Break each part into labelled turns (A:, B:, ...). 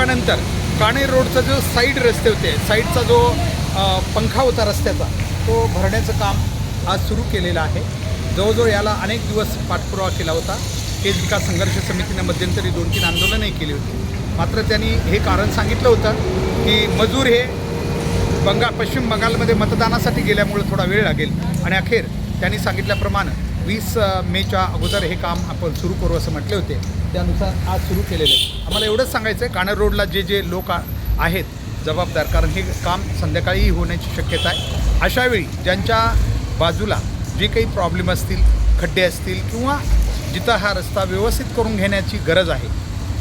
A: त्यानंतर काणेर रोडचा जो साईड रस्ते होते, साईडचा जो पंखा होता रस्त्याचा, तो भरण्याचं काम आज सुरू केलेलं आहे. जवळजवळ याला अनेक दिवस पाठपुरावा केला होता. केज विकास संघर्ष समितीनं मध्यंतरी 2-3 आंदोलनही केली होती. मात्र त्यांनी हे कारण सांगितलं होतं की मजूर हे पश्चिम बंगालमध्ये मतदानासाठी गेल्यामुळे थोडा वेळ लागेल आणि अखेर त्यांनी सांगितल्याप्रमाणे 20 मेच्या अगोदर हे काम आपण सुरू करू असं म्हटले होते. त्यानुसार आज सुरू केलेलं आहे. आम्हाला एवढंच सांगायचं आहे, काणेर रोडला जे लोक आहेत जबाबदार, कारण हे काम संध्याकाळीही होण्याची शक्यता आहे. अशावेळी ज्यांच्या बाजूला जे काही प्रॉब्लेम असतील, खड्डे असतील किंवा जिथं हा रस्ता व्यवस्थित करून घेण्याची गरज आहे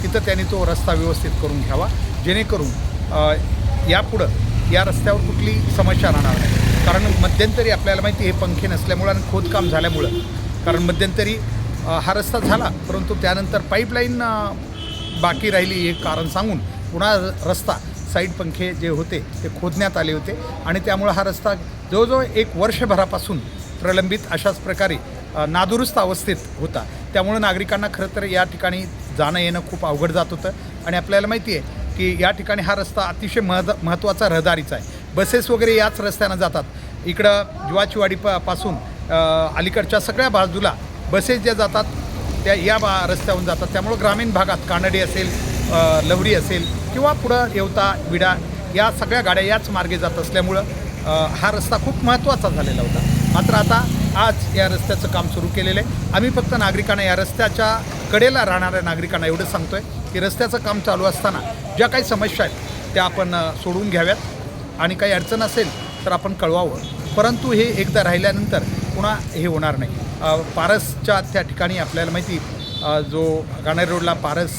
A: तिथं त्यांनी तो रस्ता व्यवस्थित करून घ्यावा, जेणेकरून यापुढं या रस्त्यावर कुठली समस्या राहणार नाही. कारण मध्यंतरी आपल्याला माहिती हे पंखे नसल्यामुळं आणि खोदकाम झाल्यामुळं, कारण मध्यंतरी हा रस्ता झाला परंतु त्यानंतर पाईपलाईन बाकी राहिली हे कारण सांगून पुन्हा रस्ता साईड पंखे जे होते ते खोदण्यात आले होते आणि त्यामुळं हा रस्ता जवळजवळ 1 वर्षभरापासून प्रलंबित अशाच प्रकारे नादुरुस्त अवस्थेत होता. त्यामुळं नागरिकांना खरं तर या ठिकाणी जाणं येणं खूप अवघड जात होतं आणि आपल्याला माहिती आहे की या ठिकाणी हा रस्ता अतिशय महत्त्वाचा रहदारीचा आहे. बसेस वगैरे याच रस्त्यानं जातात. इकडं जीवाचीवाडी पासून अलीकडच्या सगळ्या बाजूला बसेस ज्या जातात त्या या रस्त्यावरून जातात. त्यामुळं ग्रामीण भागात कानडी असेल, लवरी असेल किंवा पुढं येवता विडा या सगळ्या गाड्या याच मार्गे जात असल्यामुळं हा रस्ता खूप महत्त्वाचा झालेला होता. मात्र आता आज या रस्त्याचं काम सुरू केलेलं आहे. आम्ही फक्त नागरिकांना, या रस्त्याच्या कडेला राहणाऱ्या नागरिकांना एवढंच सांगतो आहे की रस्त्याचं काम चालू असताना ज्या काही समस्या आहेत त्या आपण सोडवून घ्याव्यात आणि काही अडचण असेल तर आपण कळवावं. परंतु हे एकदा राहिल्यानंतर पुन्हा हे होणार नाही. पारसच्या त्या ठिकाणी आपल्याला माहिती, जो काणेर रोडला पारस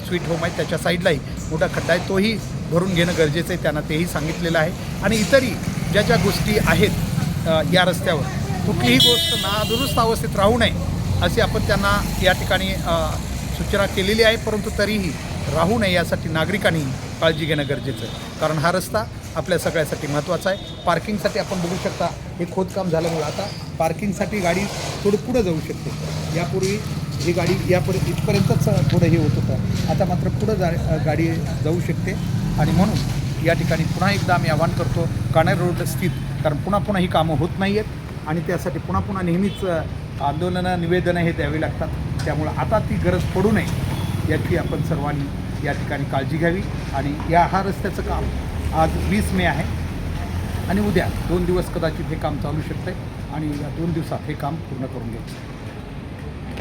A: स्वीट होम आहे त्याच्या साईडलाही मोठा खड्डा आहे, तोही भरून घेणं गरजेचं आहे. त्यांना तेही सांगितलेलं आहे. आणि इतरही ज्या गोष्टी आहेत या रस्त्यावर, कुठलीही गोष्ट नादुरुस्त अवस्थेत राहू नये अशी आपण त्यांना या ठिकाणी सूचना केलेली आहे. परंतु तरीही राहू नये यासाठी नागरिकांनी काळजी घेणं गरजेचं आहे. कारण हा रस्ता आपल्या सगळ्यासाठी महत्त्वाचा आहे. पार्किंगसाठी आपण बघू शकता हे खोदकाम झाल्यामुळे आता पार्किंगसाठी गाडी थोडं पुढं जाऊ शकते. यापूर्वी ही गाडी इथपर्यंतच थोडं हे होत होतं, आता मात्र पुढं गाडी जाऊ शकते. आणि म्हणून या ठिकाणी पुन्हा एकदा आम्ही आवाहन करतो काणेर रोड स्थित, कारण पुन्हा ही कामं होत नाही आहेत आणि त्यासाठी पुन्हा नेहमीच आंदोलनं, निवेदनं हे द्यावी लागतात. त्यामुळं आता ती गरज पडू नये याची आपण सर्वांनी या ठिकाणी काळजी घ्यावी. आणि हा रस्त्याचं काम आज 20 मे आहे आणि उद्या 2 दिवस कदाचित हे काम चालू शकते आणि या 2 दिवसात हे काम पूर्ण करून घ्यायचं.